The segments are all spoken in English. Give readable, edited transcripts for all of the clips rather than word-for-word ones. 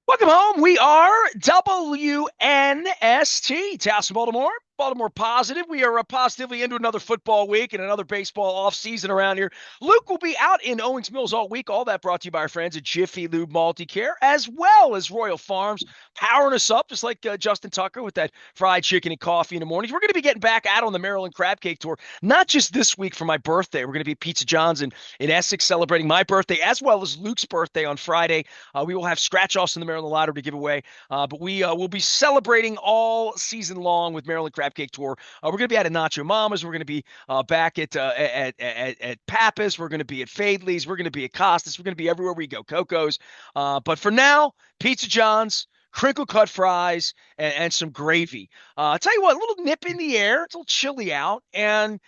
Welcome home. We are WNST, Towson, Baltimore. Baltimore Positive. We are positively into another football week and another baseball off season around here. Luke will be out in Owings Mills all week. All that brought to you by our friends at Jiffy Lube Multicare, as well as Royal Farms, powering us up just like Justin Tucker with that fried chicken and coffee in the mornings. We're going to be getting back out on the Maryland Crab Cake Tour, not just this week for my birthday. We're going to be at Pizza John's in Essex celebrating my birthday, as well as Luke's birthday on Friday. We will have scratch-offs in the Maryland Lottery to give away, but we will be celebrating all season long with Maryland Crab Cake Tour. We're going to be at Nacho Mama's. We're going to be back at Pappas. We're going to be at Fadley's. We're going to be at Costas. We're going to be everywhere we go. Coco's. But for now, Pizza John's, crinkle cut fries, and some gravy. I'll tell you what, a little nip in the air. It's a little chilly out, and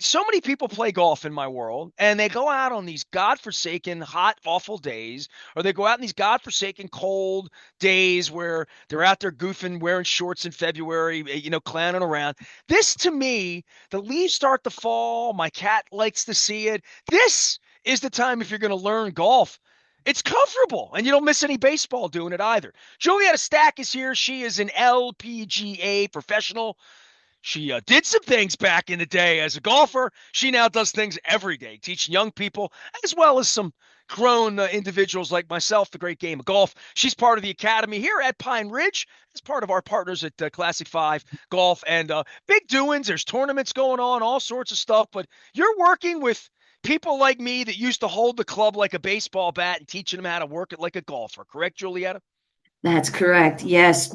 so many people play golf in my world, and they go out on these godforsaken, hot, awful days, or they go out in these godforsaken, cold days where they're out there goofing, wearing shorts in February, clowning around. This, to me, the leaves start to fall. My cat likes to see it. This is the time if you're going to learn golf. It's comfortable, and you don't miss any baseball doing it either. Julieta Stack is here. She is an LPGA professional. She did some things back in the day as a golfer. She now does things every day, teaching young people as well as some grown individuals like myself the great game of golf. She's part of the academy here at Pine Ridge as part of our partners at Classic 5 Golf and big doings. There's tournaments going on, all sorts of stuff, but you're working with people like me that used to hold the club like a baseball bat and teaching them how to work it like a golfer. Correct, Julieta? That's correct. Yes,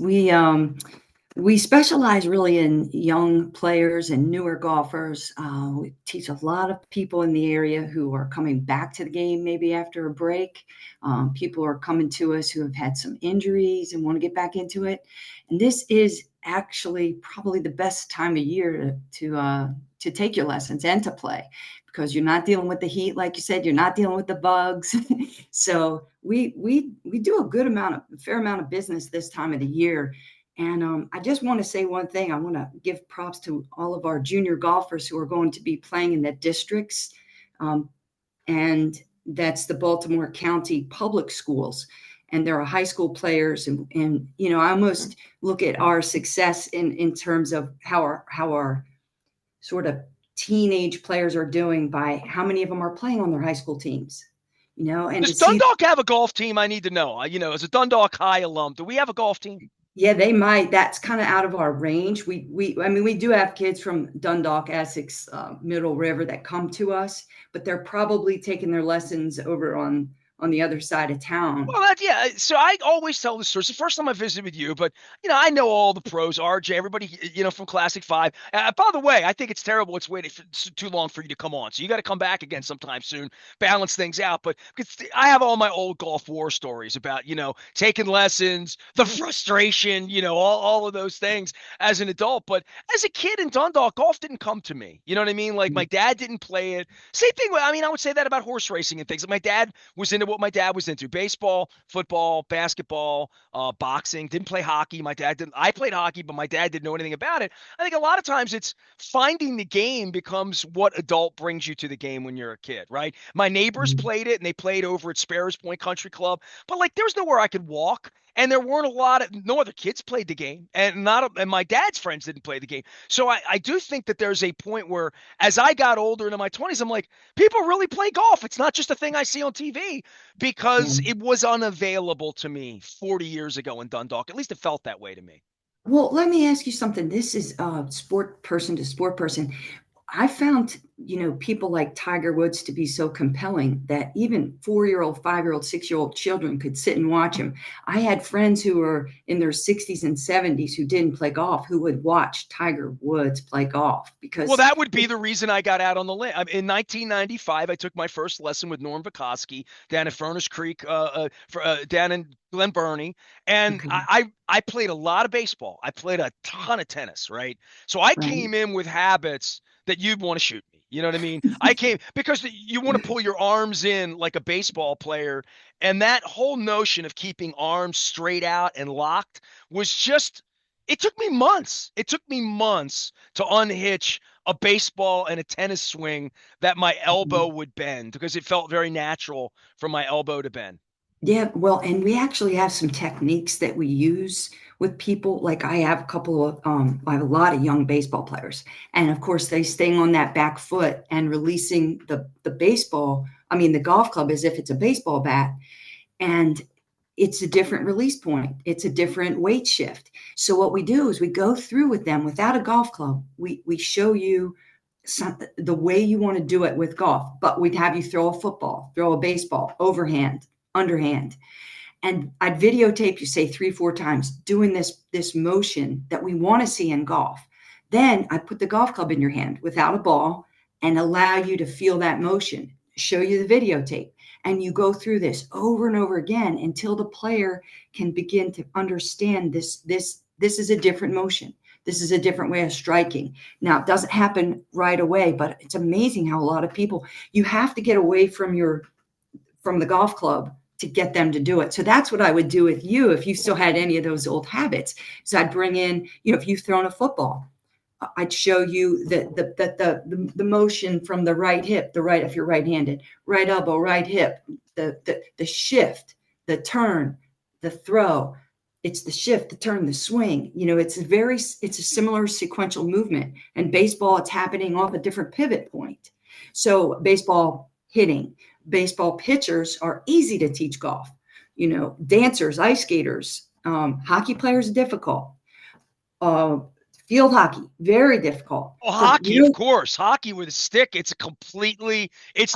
we specialize really in young players and newer golfers. We teach a lot of people in the area who are coming back to the game maybe after a break. People are coming to us who have had some injuries and want to get back into it. And this is actually probably the best time of year to take your lessons and to play because you're not dealing with the heat, like you said. You're not dealing with the bugs. So we do a fair amount of business this time of the year. And I just want to say one thing. I want to give props to all of our junior golfers who are going to be playing in the districts. And that's the Baltimore County Public Schools. And there are high school players. I almost look at our success in terms of how our sort of teenage players are doing by how many of them are playing on their high school teams. And to Does see. Dundalk have a golf team? I need to know. As a Dundalk High alum, do we have a golf team? Yeah, they might. That's kind of out of our range. I mean, we do have kids from Dundalk, Essex, Middle River that come to us, but they're probably taking their lessons over on the other side of town. Well, yeah. So I always tell the story. It's the first time I visited with you, but I know all the pros, RJ, everybody, from Classic 5. By the way, I think it's terrible. It's waiting for too long for you to come on, so you got to come back again sometime soon, balance things out. But because I have all my old golf war stories about taking lessons, the frustration, all of those things as an adult. But as a kid in Dundalk, golf didn't come to me. You know what I mean? Like my dad didn't play it. Same thing. I mean, I would say that about horse racing and things. Like my dad was into what my dad was into: baseball, football, basketball, boxing. Didn't play hockey. My dad didn't. I played hockey, but my dad didn't know anything about it. I think a lot of times it's finding the game becomes what adult brings you to the game when you're a kid, right? My neighbors played it, and they played over at Sparrows Point Country Club, but like there's nowhere I could walk. And there weren't no other kids played the game, and my dad's friends didn't play the game. So I do think that there's a point where, as I got older into my 20s, I'm like, people really play golf. It's not just a thing I see on TV because Yeah. it was unavailable to me 40 years ago in Dundalk. At least it felt that way to me. Well, let me ask you something. This is sport person to sport person. I found, people like Tiger Woods to be so compelling that even 4-year-old, 5-year-old, 6-year-old children could sit and watch him. I had friends who were in their 60s and 70s who didn't play golf, who would watch Tiger Woods play golf Well, because. that would be the reason I got out on the limb. In 1995, I took my first lesson with Norm Vikoski down at Furnace Creek, down in Glen Burnie, and Okay, I played a lot of baseball. I played a ton of tennis, right? So I right. came in with habits that you'd want to shoot me. You know what I mean? I came because you want to pull your arms in like a baseball player, and that whole notion of keeping arms straight out and locked was just. It took me months. It took me months to unhitch a baseball and a tennis swing that my elbow would bend because it felt very natural for my elbow to bend. Yeah, well, and we actually have some techniques that we use with people. Like I have a couple of, I have a lot of young baseball players, and of course they staying on that back foot and releasing the baseball. I mean, the golf club as if it's a baseball bat, and it's a different release point. It's a different weight shift. So what we do is we go through with them without a golf club. We show you the way you want to do it with golf, but we'd have you throw a football, throw a baseball, overhand, underhand, and I'd videotape you say 3, 4 times doing this motion that we want to see in golf. Then I put the golf club in your hand without a ball and allow you to feel that motion, show you the videotape, and you go through this over and over again until the player can begin to understand this is a different motion. This is a different way of striking. Now, it doesn't happen right away, but it's amazing how a lot of people, you have to get away from the golf club to get them to do it. So that's what I would do with you if you still had any of those old habits. So I'd bring in, if you've thrown a football, I'd show you the motion from the right hip, the right if you're right-handed, right elbow, right hip, the shift, the turn, the throw. It's the shift, the turn, the swing. It's a similar sequential movement. And baseball, it's happening off a different pivot point. So baseball hitting, baseball pitchers are easy to teach golf. Dancers, ice skaters, hockey players, difficult. Uh, Field hockey, very difficult. Oh, So hockey, of course. Hockey with a stick, it's the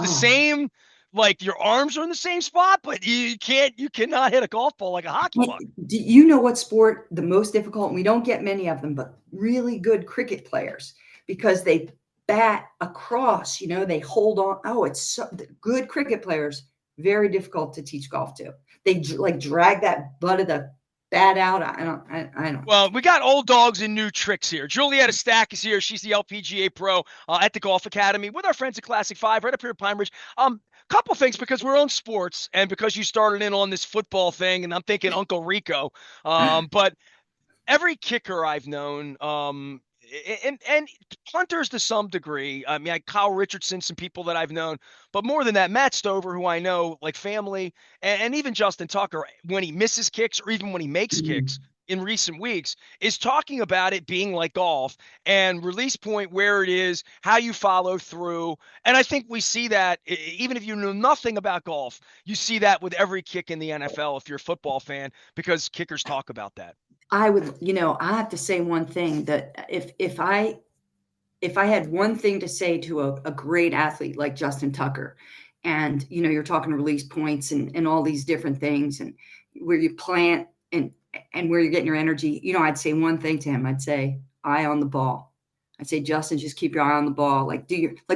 oh, same, like your arms are in the same spot, but you cannot hit a golf ball like a hockey puck. do you know what sport the most difficult? And we don't get many of them, but really good cricket players because they bat across. They hold on. Oh, it's so good cricket players. Very difficult to teach golf to. They like drag that butt of the bat out. I don't. Well, we got old dogs and new tricks here. Julieta Stack is here. She's the LPGA pro at the Golf Academy with our friends at Classic 5 right up here at Pine Ridge. Couple things because we're on sports and because you started in on this football thing, and I'm thinking Uncle Rico. But every kicker I've known, and punters to some degree. I mean, Kyle Richardson, some people that I've known, but more than that, Matt Stover, who I know like family, and even Justin Tucker, when he misses kicks or even when he makes kicks in recent weeks, is talking about it being like golf and release point, where it is, how you follow through. And I think we see that even if you know nothing about golf, you see that with every kick in the NFL if you're a football fan, because kickers talk about that. I would, I have to say one thing that if I had one thing to say to a great athlete like Justin Tucker, and you're talking release points and all these different things and where you plant and where you're getting your energy, I'd say one thing to him. I'd say eye on the ball. I'd say, Justin, just keep your eye on the ball. Like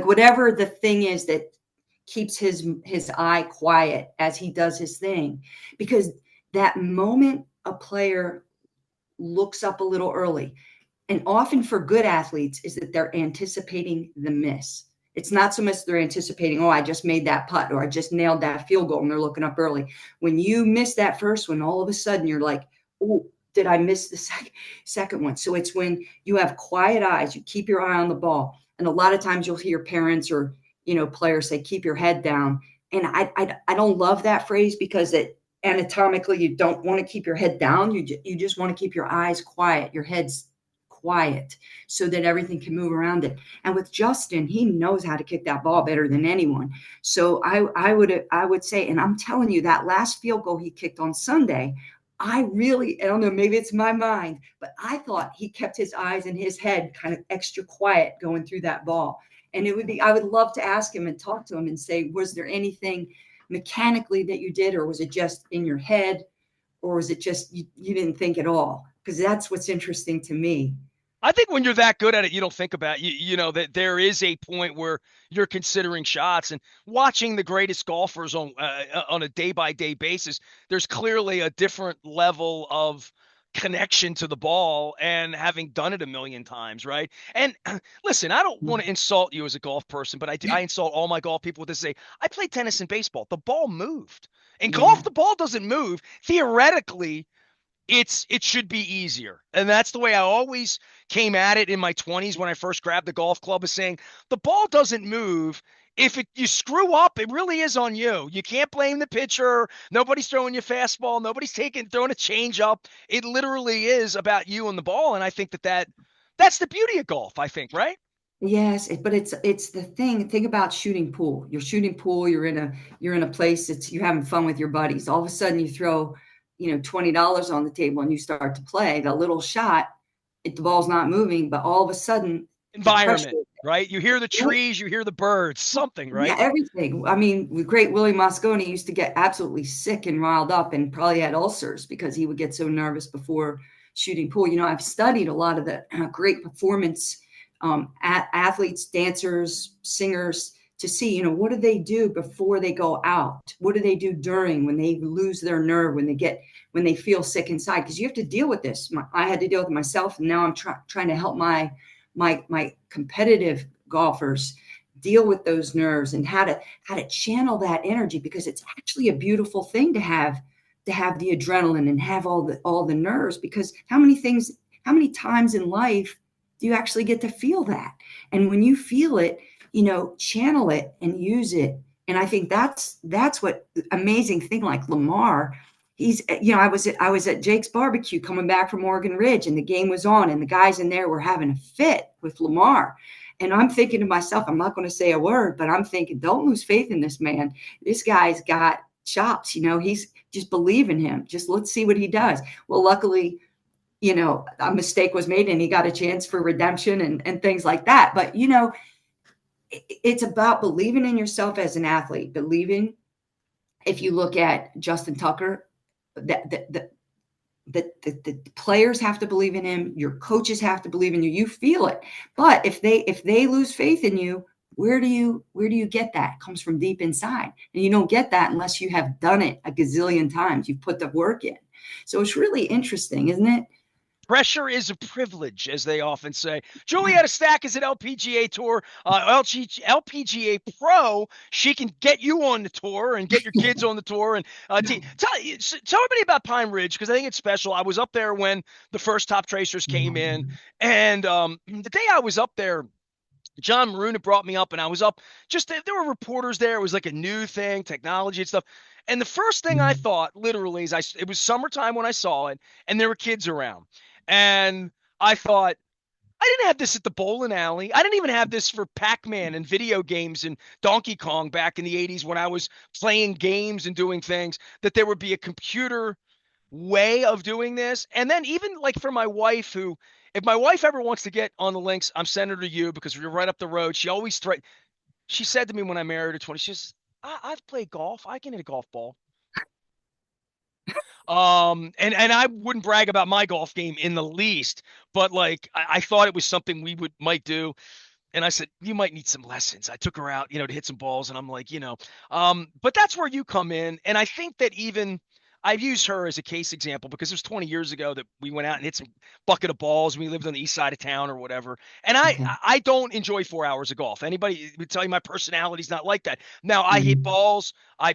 whatever the thing is that keeps his eye quiet as he does his thing, because that moment a player looks up a little early. And often for good athletes is that they're anticipating the miss. It's not so much they're anticipating, oh, I just made that putt or I just nailed that field goal and they're looking up early. When you miss that first one, all of a sudden you're like, oh, did I miss the second one? So it's when you have quiet eyes, you keep your eye on the ball. And a lot of times you'll hear parents or, players say, keep your head down. And I don't love that phrase because it anatomically, you don't want to keep your head down. You just want to keep your eyes quiet, your head's quiet so that everything can move around it. And with Justin, he knows how to kick that ball better than anyone. So I would say, and I'm telling you, that last field goal he kicked on Sunday, I don't know, maybe it's my mind, but I thought he kept his eyes and his head kind of extra quiet going through that ball. And I would love to ask him and talk to him and say, was there anything mechanically that you did, or was it just in your head, or was it just you didn't think at all? Because that's what's interesting to me. I think when you're that good at it, you don't think about you know that there is a point where you're considering shots and watching the greatest golfers on a day by day basis. There's clearly a different level of connection to the ball and having done it a million times, right? And listen, I don't want to insult you as a golf person, but I insult all my golf people with this say I played tennis and baseball. The ball moved. In golf, Yeah. the ball doesn't move. Theoretically, it should be easier. And that's the way I always came at it in my 20s when I first grabbed the golf club, is saying the ball doesn't move. if you screw up, it really is on you. You can't blame the pitcher. Nobody's throwing you a fastball. Nobody's throwing a change up. It literally is about you and the ball. And I think that's the beauty of golf, I think, right? Yes, but it's the thing. Think about shooting pool. You're shooting pool. You're in a place that's you're having fun with your buddies. All of a sudden, you throw, $20 on the table and you start to play the little shot. The ball's not moving, but all of a sudden, the pressure. Environment, right? You hear the trees, you hear the birds, something, Yeah, right? everything. I mean, the great Willie Mosconi used to get absolutely sick and riled up and probably had ulcers because he would get so nervous before shooting pool. I've studied a lot of the great performance athletes, dancers, singers to see, what do they do before they go out? What do they do during when they lose their nerve, when they feel sick inside? Because you have to deal with this. I had to deal with it myself, and now I'm trying to help my competitive golfers deal with those nerves and how to channel that energy, because it's actually a beautiful thing to have the adrenaline and have all the nerves, because how many times in life do you actually get to feel that? And when you feel it, channel it and use it. And I think that's what amazing thing, like Lamar. I was at Jake's barbecue coming back from Oregon Ridge, and the game was on, and the guys in there were having a fit with Lamar. And I'm thinking to myself, I'm not going to say a word, but I'm thinking, don't lose faith in this man. This guy's got chops. He's just believe in him. Just let's see what he does. Well, luckily, a mistake was made and he got a chance for redemption and things like that. But, it's about believing in yourself as an athlete, believing. If you look at Justin Tucker, that the players have to believe in him. Your coaches have to believe in you. You feel it. But if they lose faith in you, where do you get that? It comes from deep inside. And you don't get that unless you have done it a gazillion times. You've put the work in. So it's really interesting, isn't it? Pressure is a privilege, as they often say. Julieta Stack is an LPGA Tour, LPGA Pro. She can get you on the tour and get your kids on the tour. And tell everybody about Pine Ridge, because I think it's special. I was up there when the first top tracers came in, and the day I was up there, John Maroon had brought me up, and I was up. Just there were reporters there. It was like a new thing, technology and stuff. And the first thing I thought, literally, is it was summertime when I saw it, and there were kids around. And I thought, I didn't have this at the bowling alley. I didn't even have this for Pac-Man and video games and Donkey Kong back in the 80s when I was playing games and doing things, that there would be a computer way of doing this. And then even like for my wife, who, if my wife ever wants to get on the links, I'm sending her to you because you're right up the road. She said to me when I married her 20, she says, I've played golf. I can hit a golf ball. And I wouldn't brag about my golf game in the least, but like I thought it was something we might do. And I said, you might need some lessons. I took her out, to hit some balls, and I'm like, but that's where you come in. And I think that even I've used her as a case example because it was 20 years ago that we went out and hit some bucket of balls. We lived on the east side of town or whatever. And Okay. I don't enjoy 4 hours of golf. Anybody would tell you my personality's not like that. Now I hit Mhm. balls. I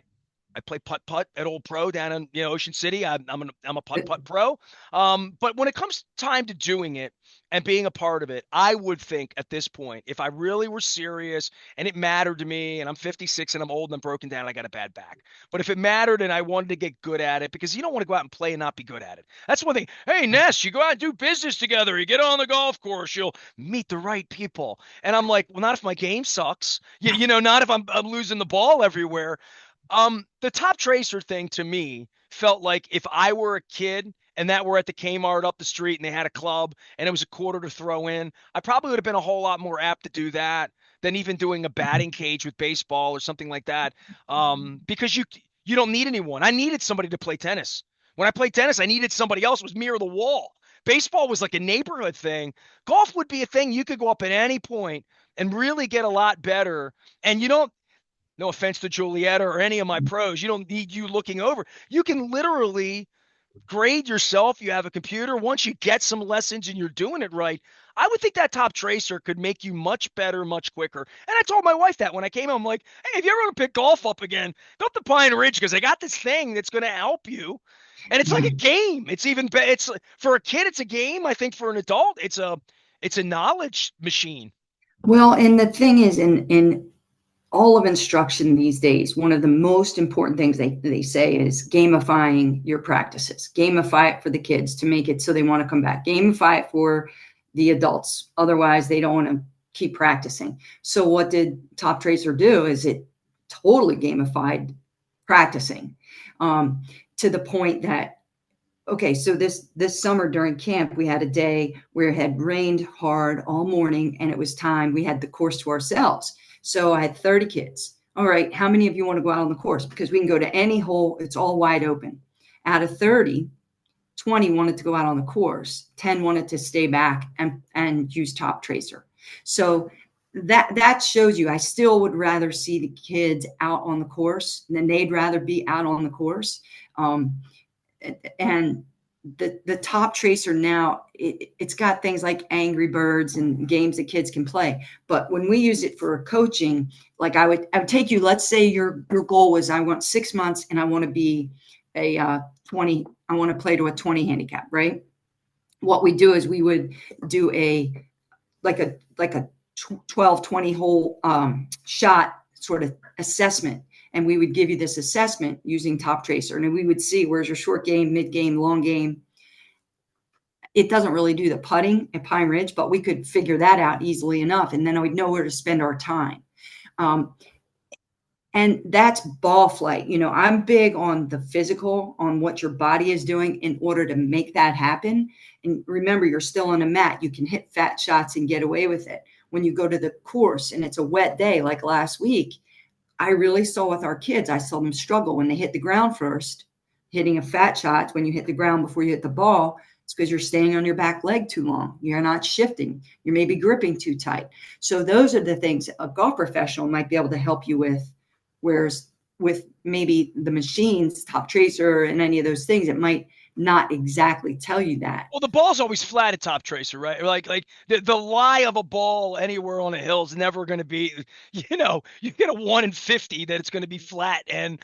play putt putt at Old Pro down in Ocean City. I'm a putt putt pro. But when it comes time to doing it and being a part of it, I would think at this point, if I really were serious and it mattered to me, and I'm 56 and I'm old and I'm broken down, I got a bad back. But if it mattered and I wanted to get good at it, because you don't want to go out and play and not be good at it. That's one thing. Hey, Ness, you go out and do business together. You get on the golf course, you'll meet the right people. And I'm like, well, not if my game sucks. Not if I'm losing the ball everywhere. The top tracer thing to me felt like if I were a kid and that were at the Kmart up the street and they had a club and it was a quarter to throw in, I probably would have been a whole lot more apt to do that than even doing a batting cage with baseball or something like that. Because you don't need anyone. I needed somebody to play tennis. When I played tennis, I needed somebody else. It was mirror the wall. Baseball was like a neighborhood thing. Golf would be a thing you could go up at any point and really get a lot better. And you don't, no offense to Julieta or any of my pros, you don't need you looking over. You can literally grade yourself. You have a computer. Once you get some lessons and you're doing it right, I would think that top tracer could make you much better, much quicker. And I told my wife that when I came home, I'm like, hey, if you ever want to pick golf up again, go up to Pine Ridge because they got this thing that's going to help you. And it's like a game. It's even better. It's for a kid, it's a game. I think for an adult, it's a knowledge machine. Well, and the thing is, in all of instruction these days, one of the most important things they say is gamifying your practices. Gamify it for the kids to make it so they want to come back. Gamify it for the adults. Otherwise, they don't want to keep practicing. So what did Top Tracer do is it totally gamified practicing, to the point that, okay, so this summer during camp, we had a day where it had rained hard all morning and it was time. We had the course to ourselves. So I had 30 kids. All right, how many of you want to go out on the course? Because we can go to any hole, it's all wide open. Out of 30, 20 wanted to go out on the course, 10 wanted to stay back and use Top Tracer. So that shows you, I still would rather see the kids out on the course, and then they'd rather be out on the course. And the Top Tracer now, it's got things like Angry Birds and games that kids can play. But when we use it for coaching, like I would take you, let's say your goal was, I want 6 months and I want to be a 20, I want to play to a 20 handicap, right? What we do is we would do like a 12, 20 hole shot sort of assessment. And we would give you this assessment using Top Tracer. And we would see, where's your short game, mid game, long game. It doesn't really do the putting at Pine Ridge, but we could figure that out easily enough. And then we'd know where to spend our time. And that's ball flight. You know, I'm big on the physical, on what your body is doing in order to make that happen. And remember, you're still on a mat. You can hit fat shots and get away with it. When you go to the course and it's a wet day like last week, I really saw with our kids, I saw them struggle when they hit the ground first. Hitting a fat shot, when you hit the ground before you hit the ball, it's because you're staying on your back leg too long. You're not shifting. You're maybe gripping too tight. So those are the things a golf professional might be able to help you with. Whereas with maybe the machines, Top Tracer and any of those things, it might not exactly tell you that. Well, the ball's always flat at Top Tracer, right? Like the lie of a ball anywhere on a hill is never going to be, you get a 1 in 50 that it's going to be flat and,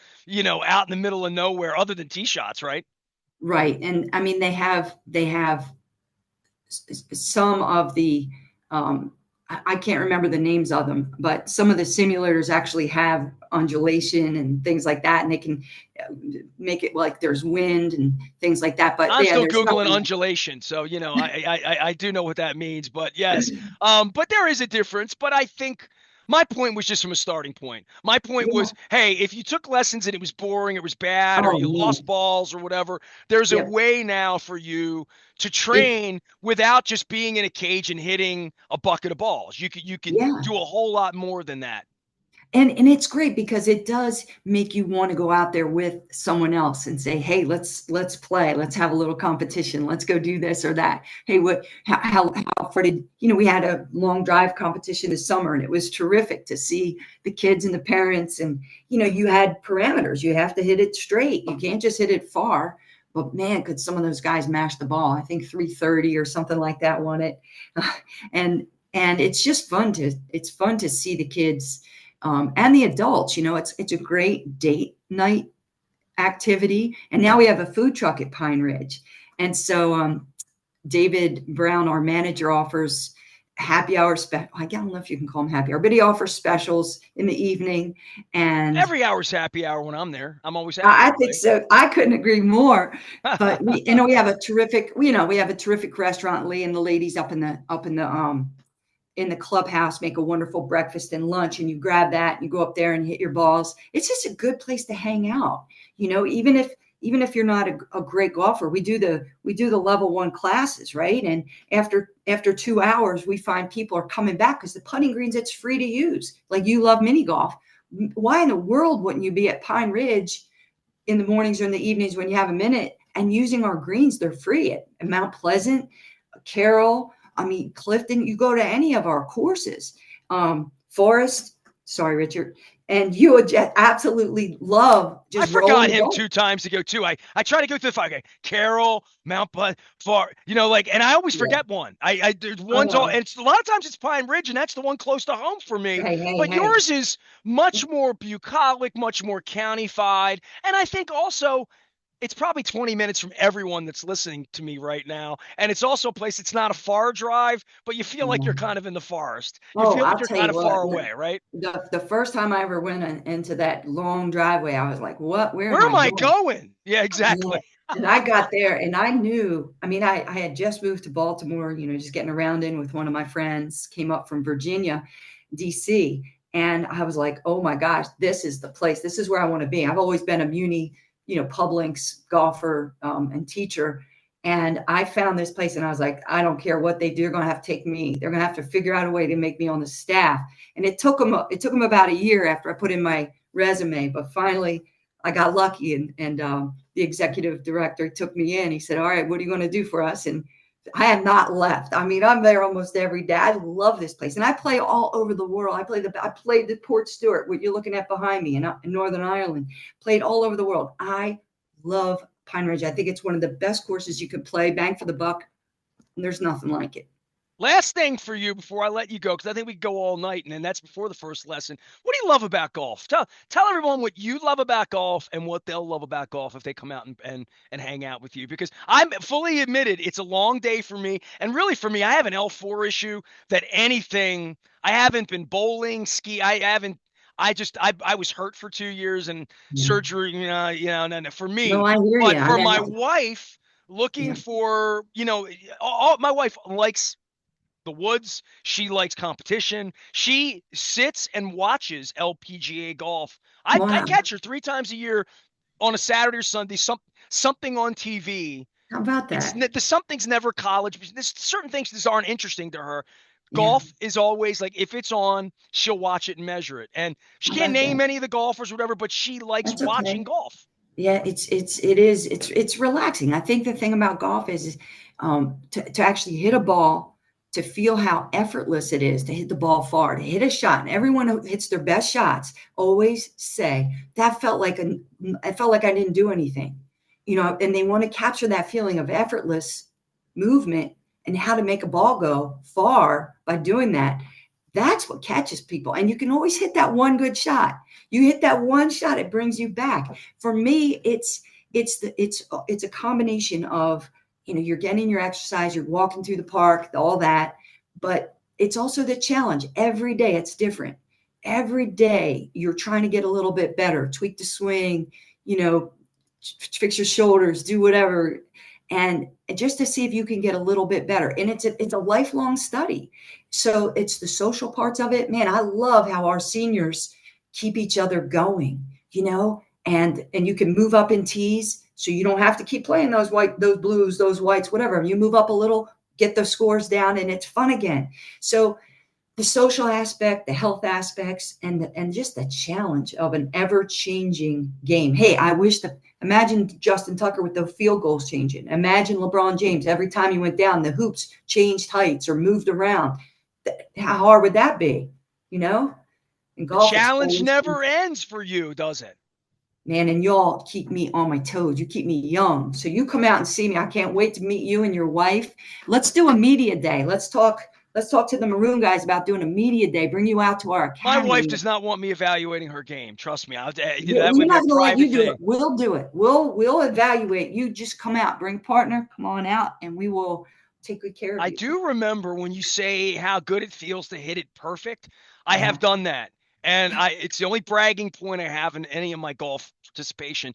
out in the middle of nowhere other than tee shots, right? Right. And I mean, they have some of the, I can't remember the names of them, but some of the simulators actually have undulation and things like that. And they can make it like there's wind and things like that. But I'm yeah, still there's Googling nothing. undulation. So, I do know what that means, but yes. But there is a difference. But I think my point was just from a starting point. My point Yeah. was, hey, if you took lessons and it was boring, it was bad, or Oh you lost man. balls or whatever, there's a Yep. way now for you to It, train without just being in a cage and hitting a bucket of balls. You can yeah. do a whole lot more than that. And it's great because it does make you want to go out there with someone else and say, hey, let's play, let's have a little competition, let's go do this or that. Hey, what how far did we had a long drive competition this summer and it was terrific to see the kids and the parents. And you had parameters. You have to hit it straight, you can't just hit it far. But man, could some of those guys mash the ball. I think 330 or something like that won it. And it's just fun to see the kids, and the adults. It's a great date night activity. And now we have a food truck at Pine Ridge. And so David Brown, our manager, offers happy hour I don't know if you can call them happy hour, but he offers specials in the evening. And Every hour's happy hour when I'm there. I'm always happy I to think play. so. I couldn't agree more. But we have a terrific, we have a terrific restaurant. Lee and the ladies up in the clubhouse make a wonderful breakfast and lunch, and you grab that and you go up there and hit your balls. It's just a good place to hang out. Even if you're not a great golfer, we do the level 1 classes, right? And after 2 hours, we find people are coming back because the putting greens, it's free to use. Like, you love mini golf. Why in the world wouldn't you be at Pine Ridge in the mornings or in the evenings when you have a minute and using our greens? They're free at Mount Pleasant, Carroll, Clifton. You go to any of our courses, Forest, sorry, Richard, and you would just absolutely love I just rolling forgot the him ball. 2 times to go too. I try to go through the five. Okay, Carroll, Mount Bud, Far, and I always Yeah. forget one. I there's one's all, Oh, and it's a lot of times it's Pine Ridge, and that's the one close to home for me. hey, hey, But hey. yours is much more bucolic, much more countified, and I think also it's probably 20 minutes from everyone that's listening to me right now. And it's also a place, it's not a far drive, but you feel like you're Um, kind of in the forest. You oh, feel like I'll you're tell kind you of what, far away, right? the first time I ever went into that long driveway, I was like, what? Where Where am I am I going? going? Yeah, Yeah. exactly. And I got there and I knew, I mean, I had just moved to Baltimore, just getting around in with one of my friends, came up from Virginia, DC. And I was like, oh my gosh, this is the place. This is where I want to be. I've always been a muni, Publix golfer and teacher. And I found this place and I was like, I don't care what they do. They're going to have to take me. They're going to have to figure out a way to make me on the staff. And it took them about a year after I put in my resume, but finally I got lucky and the executive director took me in. He said, all right, what are you going to do for us? And I have not left. I mean, I'm there almost every day. I love this place. And I play all over the world. I played the Port Stewart, what you're looking at behind me in Northern Ireland, played all over the world. I love Pine Ridge. I think it's one of the best courses you could play, bang for the buck. And there's nothing like it. Last thing for you before I let you go, because I think we could go all night, and then that's before the first lesson. What do you love about golf? Tell everyone what you love about golf and what they'll love about golf if they come out and hang out with you. Because I'm fully admitted it's a long day for me, and really for me, I have an L4 issue that anything. I haven't been bowling, ski. I haven't. I was hurt for 2 years and Yeah. surgery. And for No, me, I hear you. but I for mean, my wife looking yeah. for, my wife likes the woods. She likes competition. She sits and watches LPGA golf. I Wow. catch her 3 times a year on a Saturday or Sunday, something on TV. How about It's that? the something's never college. There's certain things that aren't interesting to her. Yeah. Golf is always like if it's on, she'll watch it and measure it. And she How can't about name that? any of the golfers or whatever, but she likes That's watching okay. golf. Yeah, it's relaxing. I think the thing about golf is to actually hit a ball, to feel how effortless it is to hit the ball far, to hit a shot. And everyone who hits their best shots always say that I felt like I didn't do anything, and they want to capture that feeling of effortless movement and how to make a ball go far by doing that. That's what catches people. And you can always hit that one good shot. You hit that one shot, it brings you back. For me, it's a combination of, you're getting your exercise, you're walking through the park, all that, but it's also the challenge. Every day it's different. Every day you're trying to get a little bit better, tweak the swing, you know, fix your shoulders, do whatever, and just to see if you can get a little bit better. And it's a lifelong study. So it's the social parts of it. Man, I love how our seniors keep each other going, and you can move up in tees, so you don't have to keep playing those blues, those whites, whatever. You move up a little, get the scores down, and it's fun again. So the social aspect, the health aspects, and just the challenge of an ever-changing game. Hey, imagine Justin Tucker with the field goals changing. Imagine LeBron James every time he went down, the hoops changed heights or moved around. How hard would that be? You know, in The golf, it's challenge always, never ends for you, does it? man, and y'all keep me on my toes. You keep me young. So you come out and see me. I can't wait to meet you and your wife. Let's do a media day. Let's talk to the Maroon guys about doing a media day. Bring you out to our My wife academy. does not want me evaluating her game. Trust me. That We're would be not a going to let private you do it. thing. We'll do it. We'll evaluate. You just come out, bring a partner, come on out, and we will take good care of I you. do remember when you say how good it feels to hit it perfect. I have Yeah. done that. And it's the only bragging point I have in any of my golf participation.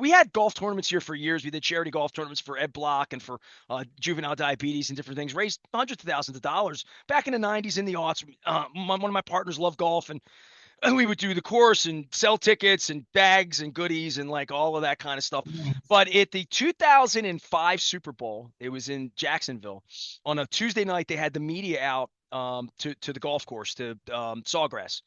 We had golf tournaments here for years. We did charity golf tournaments for Ed Block and for juvenile diabetes and different things. Raised hundreds of thousands of dollars back in the '90s in the aughts. One of my partners loved golf, and we would do the course and sell tickets and bags and goodies and like all of that kind of stuff. Nice. But at the 2005 Super Bowl, it was in Jacksonville. On a Tuesday night, they had the media out to the golf course to Sawgrass,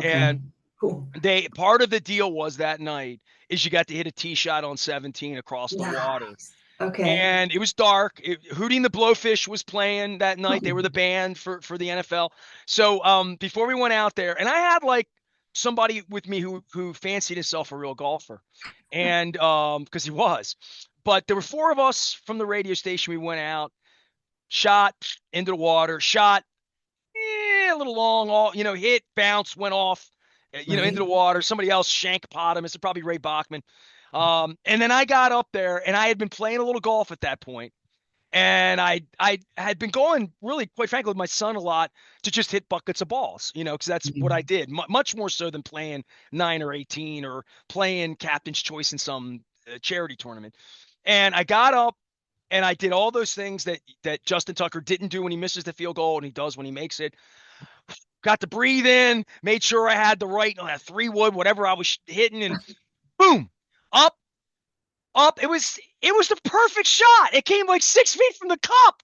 and Okay. Cool. they part of the deal was that night is you got to hit a tee shot on 17 across the water. Nice. Okay. And it was dark. Hootie and the Blowfish was playing that night. They were the band for the NFL. So before we went out there, and I had like somebody with me who fancied himself a real golfer, and because he was, but there were four of us from the radio station. We went out, shot into the water, shot a little long, hit, bounce, went off, into the Right. water. Somebody else shank pot him. It's probably Ray Bachman. And then I got up there, and I had been playing a little golf at that point, and I had been going really, quite frankly, with my son a lot to just hit buckets of balls, because that's what I Mhm. did, much more so than playing 9 or 18 or playing captain's choice in some charity tournament. And I got up and I did all those things that Justin Tucker didn't do when he misses the field goal and he does when he makes it. Got to breathe in, made sure I had the right 3 wood, whatever I was hitting, and boom, up, up. It was the perfect shot. It came like 6 feet from the cup.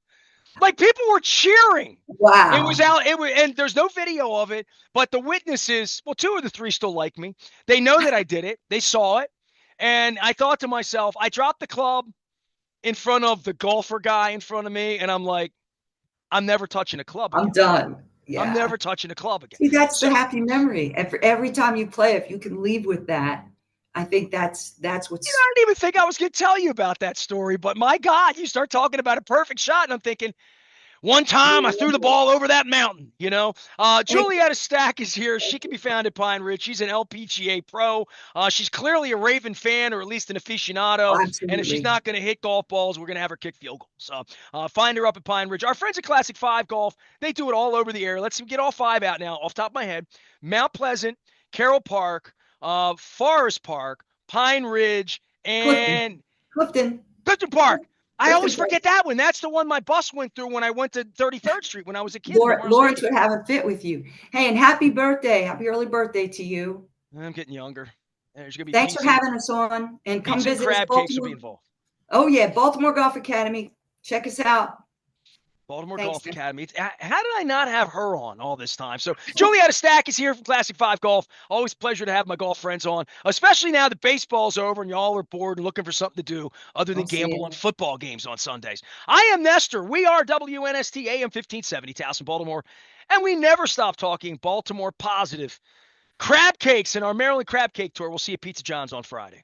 Like people were cheering. It was Wow. out. It was, and there's no video of it, but the witnesses, well, 2 of the 3 still like me. They know that I did it. They saw it, and I thought to myself, I dropped the club in front of the golfer guy in front of me, and I'm like, I'm never touching a club I'm again. done. I'm Yeah. never touching a club again. See, that's the So happy memory. Every time you play, if you can leave with that, I think that's what's I didn't even think I was going to tell you about that story, but my God, you start talking about a perfect shot, and I'm thinking, one time I threw the ball over that mountain. Julieta Stack is here. She can be found at Pine Ridge. She's an LPGA pro. She's clearly a Raven fan, or at least an aficionado. And if she's absolutely not going to hit golf balls, we're going to have her kick field goals. So find her up at Pine Ridge. Our friends at Classic 5 Golf, they do it all over the area. Let's get all 5 out now off the top of my head. Mount Pleasant, Carroll Park, Forest Park, Pine Ridge, Clifton. and Clifton. Clifton Park. I always Clifton. forget that one. That's the one my bus went through when I went to 33rd Street when I was a kid in Memorial Lawrence Stadium. would have a fit with you. Hey, and happy birthday. Happy early birthday to you. I'm getting younger. There's going to be Thanks for pizza and having us on and come pizza and visit us, crab cakes will be Baltimore. involved. Oh yeah, Baltimore Golf Academy. Check us out. Baltimore Thanks, Golf Tim. Academy. How did I not have her on all this time? So Julieta Stack is here from Classic 5 Golf. Always a pleasure to have my golf friends on, especially now that baseball's over and y'all are bored and looking for something to do other than I'll see gamble on you. football games on Sundays. I am Nestor. We are WNST AM 1570, Towson, Baltimore, and we never stop talking Baltimore positive. Crab cakes in our Maryland Crab Cake Tour. We'll see you at Pizza John's on Friday.